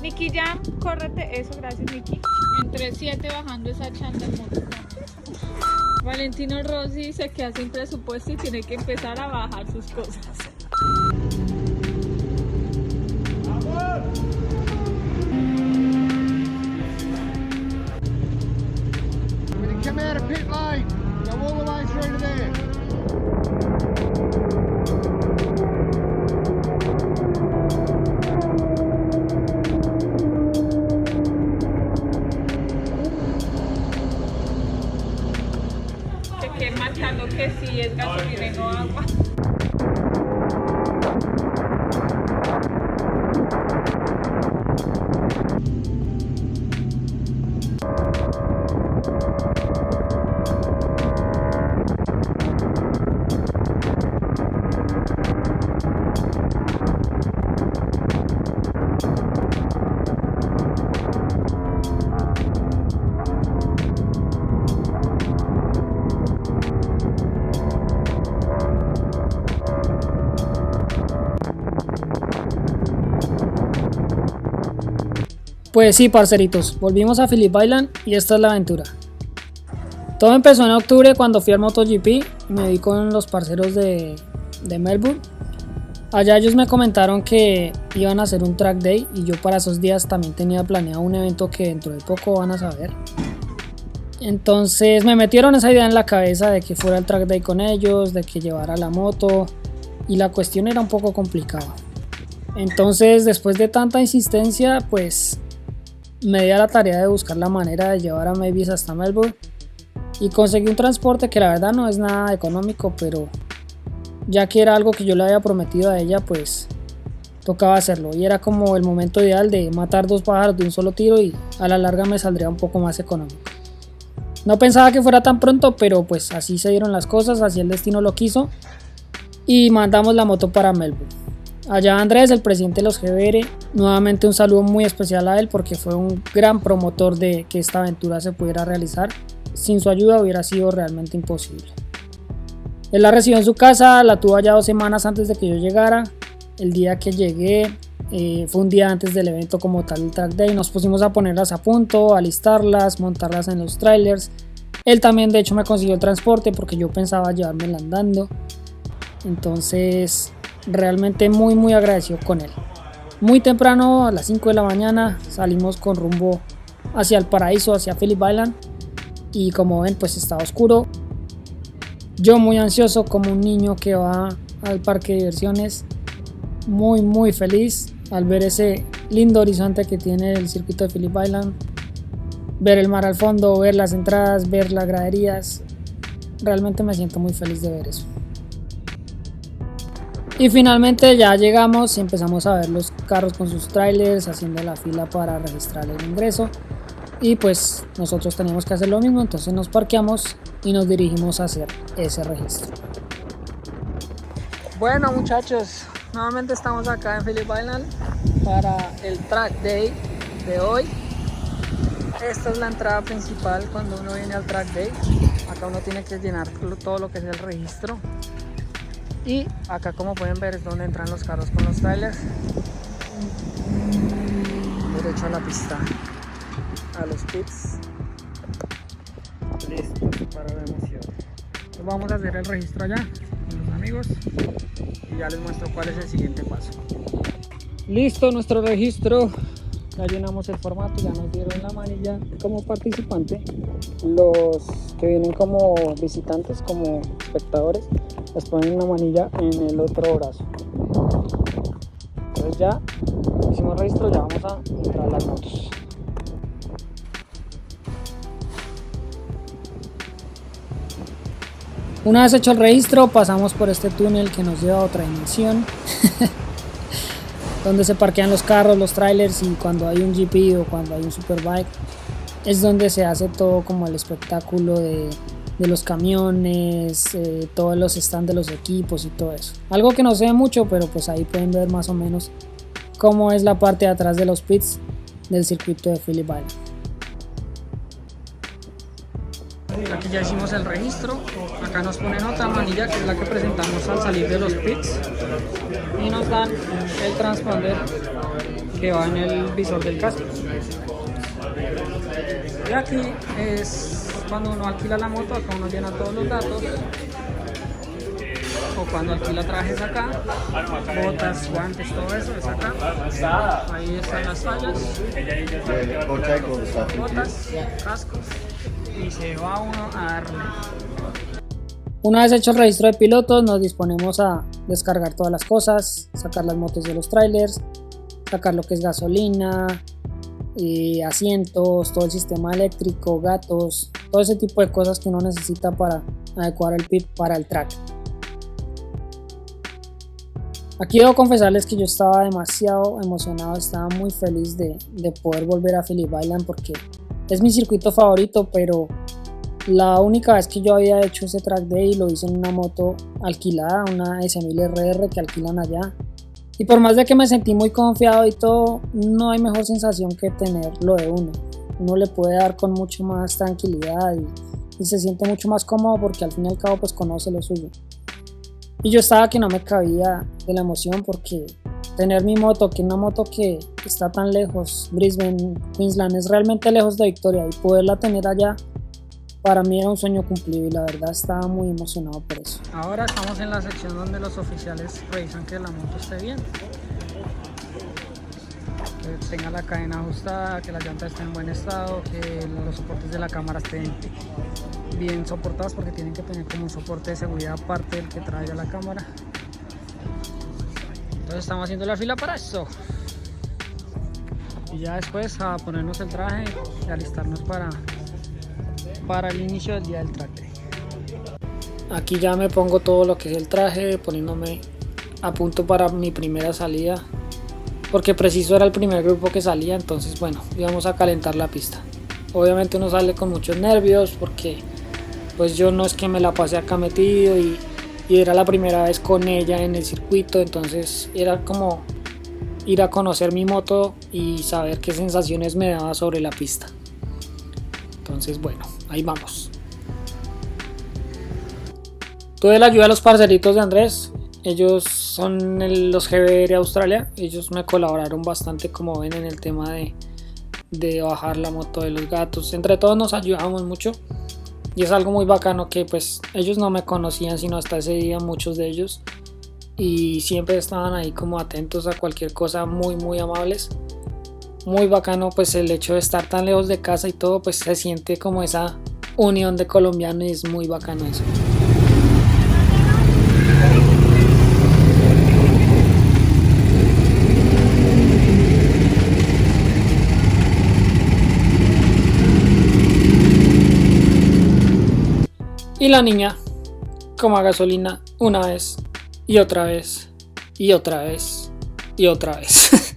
Nicky Jam, córrete, eso, gracias Nicky. Entre 7 bajando esa chanda en moto. Valentino Rossi se queda sin presupuesto y tiene que empezar a bajar sus cosas. Come out of pit lane, go all the way through to there. Se queda marcando que sí es gasolina y no agua. Pues sí, parceritos, volvimos a Phillip Island y esta es la aventura. Todo empezó en octubre cuando fui al MotoGP y me vi con los parceros de Melbourne. Allá ellos me comentaron que iban a hacer un track day y yo para esos días también tenía planeado un evento que dentro de poco van a saber. Entonces me metieron esa idea en la cabeza de que fuera el track day con ellos, de que llevara la moto y la cuestión era un poco complicada. Entonces después de tanta insistencia pues me di a la tarea de buscar la manera de llevar a Mavis hasta Melbourne y conseguí un transporte que la verdad no es nada económico, pero ya que era algo que yo le había prometido a ella pues tocaba hacerlo y era como el momento ideal de matar dos pájaros de un solo tiro y a la larga me saldría un poco más económico. No pensaba que fuera tan pronto, pero pues así se dieron las cosas, así el destino lo quiso y mandamos la moto para Melbourne. Allá Andrés, el presidente de los GBR, nuevamente un saludo muy especial a él porque fue un gran promotor de que esta aventura se pudiera realizar. Sin su ayuda hubiera sido realmente imposible. Él la recibió en su casa, la tuvo allá 2 semanas antes de que yo llegara. El día que llegué fue un día antes del evento como tal, el track day. Nos pusimos a ponerlas a punto, a alistarlas, montarlas en los trailers. Él también de hecho me consiguió el transporte porque yo pensaba llevármela andando. Entonces realmente muy agradecido con él. Muy temprano, a las 5 de la mañana, salimos con rumbo hacia el paraíso, hacia Phillip Island. Y como ven pues estaba oscuro. Yo muy ansioso como un niño que va al parque de diversiones. Muy feliz al ver ese lindo horizonte que tiene el circuito de Phillip Island. Ver el mar al fondo, ver las entradas, ver las graderías. Realmente me siento muy feliz de ver eso. Y finalmente ya llegamos y empezamos a ver los carros con sus trailers haciendo la fila para registrar el ingreso y pues nosotros teníamos que hacer lo mismo, entonces nos parqueamos y nos dirigimos a hacer ese registro. Bueno muchachos, nuevamente estamos acá en Phillip Island para el track day de hoy. Esta es la entrada principal cuando uno viene al track day. Acá uno tiene que llenar todo lo que es el registro. Y acá como pueden ver es donde entran los carros con los trailers. Derecho a la pista, a los pits. Listos para la emoción. Entonces vamos a hacer el registro allá con los amigos y ya les muestro cuál es el siguiente paso. Listo nuestro registro. Ya llenamos el formato, ya nos dieron la manilla como participante. Los que vienen como visitantes, como espectadores, les ponen una manilla en el otro brazo. Entonces ya hicimos registro, ya vamos a entrar a las motos. Una vez hecho el registro, pasamos por este túnel que nos lleva a otra dimensión. Donde se parquean los carros, los trailers y cuando hay un GP o cuando hay un Superbike es donde se hace todo como el espectáculo de los camiones, todos los stands de los equipos y todo eso. Algo que no se ve mucho, pero pues ahí pueden ver más o menos cómo es la parte de atrás de los pits del circuito de Phillip Island. Aquí ya hicimos el registro, acá nos ponen otra manilla que es la que presentamos al salir de los pits y nos dan el transponder que va en el visor del casco. Y aquí es cuando uno alquila la moto, acá uno llena todos los datos. O cuando alquila trajes acá, botas, guantes, todo eso es acá. Ahí están las tallas, botas, cascos, y se va uno a darle. Una vez hecho el registro de pilotos, nos disponemos a descargar todas las cosas, sacar las motos de los trailers, sacar lo que es gasolina, asientos, todo el sistema eléctrico, gatos, todo ese tipo de cosas que uno necesita para adecuar el PIP para el track. Aquí debo confesarles que yo estaba demasiado emocionado, estaba muy feliz de poder volver a Phillip Island porque es mi circuito favorito, pero la única vez que yo había hecho ese track day lo hice en una moto alquilada, una S1000 RR que alquilan allá. Y por más de que me sentí muy confiado y todo, no hay mejor sensación que tenerlo de uno. Uno le puede dar con mucho más tranquilidad y se siente mucho más cómodo porque al fin y al cabo pues conoce lo suyo. Y yo estaba que no me cabía de la emoción porque tener mi moto, que una moto que está tan lejos, Brisbane, Queensland, es realmente lejos de Victoria, y poderla tener allá para mí era un sueño cumplido y la verdad estaba muy emocionado por eso. Ahora estamos en la sección donde los oficiales revisan que la moto esté bien, que tenga la cadena ajustada, que la llanta esté en buen estado, que los soportes de la cámara estén bien soportados porque tienen que tener como un soporte de seguridad aparte del que traiga la cámara. Entonces estamos haciendo la fila para eso y ya después a ponernos el traje y alistarnos para el inicio del día del track day. Aquí ya me pongo todo lo que es el traje, poniéndome a punto para mi primera salida porque preciso era el primer grupo que salía, entonces bueno, íbamos a calentar la pista. Obviamente uno sale con muchos nervios porque pues yo no es que me la pase acá metido y era la primera vez con ella en el circuito, entonces era como ir a conocer mi moto y saber qué sensaciones me daba sobre la pista. Entonces bueno, ahí vamos. Tuve la ayuda de los parceritos de Andrés, ellos son los GBR Australia, ellos me colaboraron bastante como ven en el tema de bajar la moto de los gatos, entre todos nos ayudamos mucho. Y es algo muy bacano que pues ellos no me conocían sino hasta ese día, muchos de ellos, y siempre estaban ahí como atentos a cualquier cosa, muy amables. Muy bacano pues el hecho de estar tan lejos de casa y todo, pues se siente como esa unión de colombianos y es muy bacano eso. Y la niña, como a gasolina, una vez, y otra vez, y otra vez, y otra vez.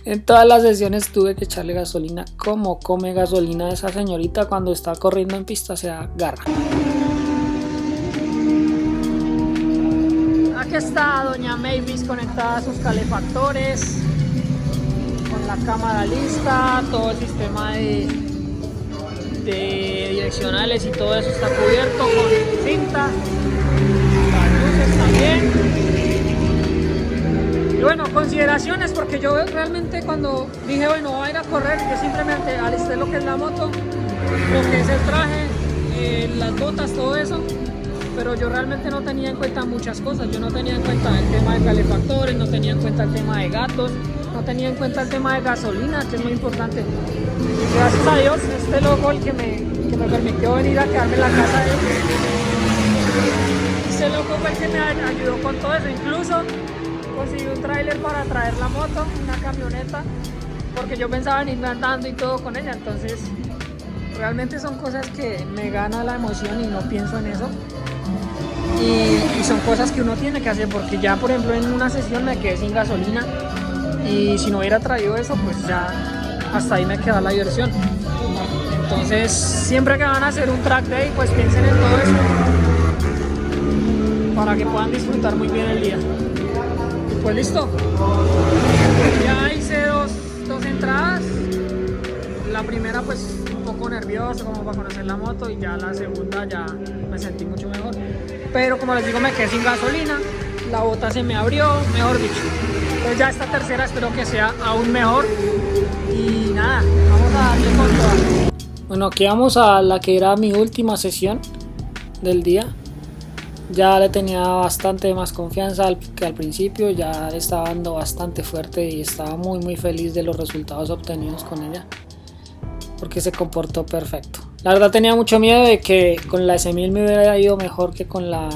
En todas las sesiones tuve que echarle gasolina. Como come gasolina esa señorita cuando está corriendo en pista, se agarra. Aquí está doña Mavis conectada a sus calefactores, con la cámara lista, todo el sistema de direccionales y todo eso está cubierto con cinta, las luces también. Y bueno, consideraciones, porque yo realmente cuando dije bueno voy a ir a correr, yo simplemente alisté lo que es la moto, lo que es el traje, las botas, todo eso, pero yo realmente no tenía en cuenta muchas cosas. Yo no tenía en cuenta el tema de calefactores, no tenía en cuenta el tema de gatos, no tenía en cuenta el tema de gasolina, que es muy importante. Gracias a Dios, este loco el que me permitió venir a quedarme en la casa de él. Este loco fue el que me ayudó con todo eso. Incluso conseguí un tráiler para traer la moto, una camioneta, porque yo pensaba en irme andando y todo con ella. Entonces realmente son cosas que me gana la emoción y no pienso en eso. Y son cosas que uno tiene que hacer, porque ya por ejemplo en una sesión me quedé sin gasolina y si no hubiera traído eso pues ya hasta ahí me queda la diversión. Entonces siempre que van a hacer un track day pues piensen en todo eso para que puedan disfrutar muy bien el día. Y pues listo, ya hice dos entradas. La primera pues un poco nervioso como para conocer la moto, y ya la segunda ya me sentí mucho mejor, pero como les digo me quedé sin gasolina, la bota se me abrió, mejor dicho, Entonces ya esta tercera espero que sea aún mejor. Y nada, vamos a darle con toda. Bueno, aquí vamos a la que era mi última sesión del día. Ya le tenía bastante más confianza que al principio, ya le estaba dando bastante fuerte y estaba muy feliz de los resultados obtenidos con ella, porque se comportó perfecto. La verdad tenía mucho miedo de que con la S1000 me hubiera ido mejor que con la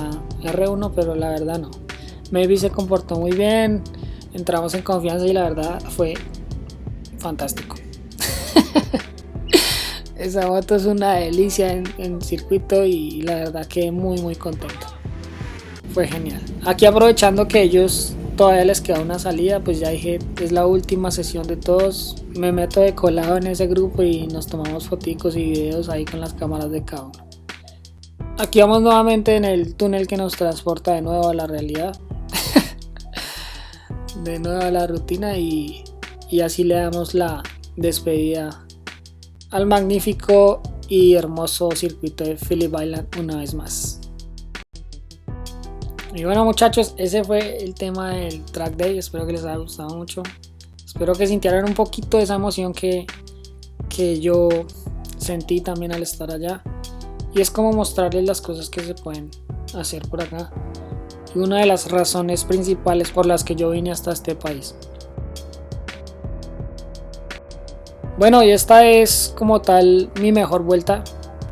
R1, pero la verdad no. Maybe se comportó muy bien, entramos en confianza y la verdad fue fantástico. Esa moto es una delicia en circuito y la verdad quedé muy contento. Fue genial. Aquí aprovechando que ellos todavía les queda una salida, pues ya dije, es la última sesión de todos. Me meto de colado en ese grupo y nos tomamos foticos y videos ahí con las cámaras de cada uno. Aquí vamos nuevamente en el túnel que nos transporta de nuevo a la realidad. De nuevo a la rutina y así le damos la despedida al magnífico y hermoso circuito de Phillip Island una vez más. Y bueno muchachos, ese fue el tema del track day, espero que les haya gustado mucho, espero que sintieran un poquito de esa emoción que yo sentí también al estar allá, y es como mostrarles las cosas que se pueden hacer por acá, y una de las razones principales por las que yo vine hasta este país. Bueno, y esta es como tal mi mejor vuelta,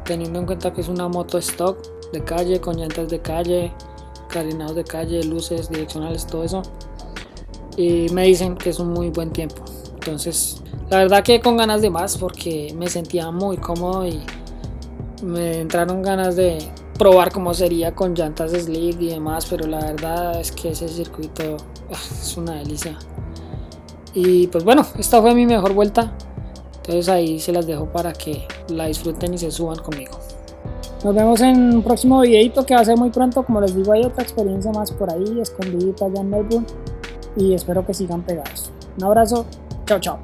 teniendo en cuenta que es una moto stock de calle, con llantas de calle, carenados de calle, luces, direccionales, todo eso, y me dicen que es un muy buen tiempo. Entonces la verdad que con ganas de más, porque me sentía muy cómodo y me entraron ganas de probar cómo sería con llantas slick y demás, pero la verdad es que ese circuito es una delicia. Y pues bueno, esta fue mi mejor vuelta, entonces ahí se las dejo para que la disfruten y se suban conmigo. Nos vemos en un próximo videito que va a ser muy pronto. Como les digo, hay otra experiencia más por ahí, escondidita allá en Melbourne, y espero que sigan pegados. Un abrazo, chao chao.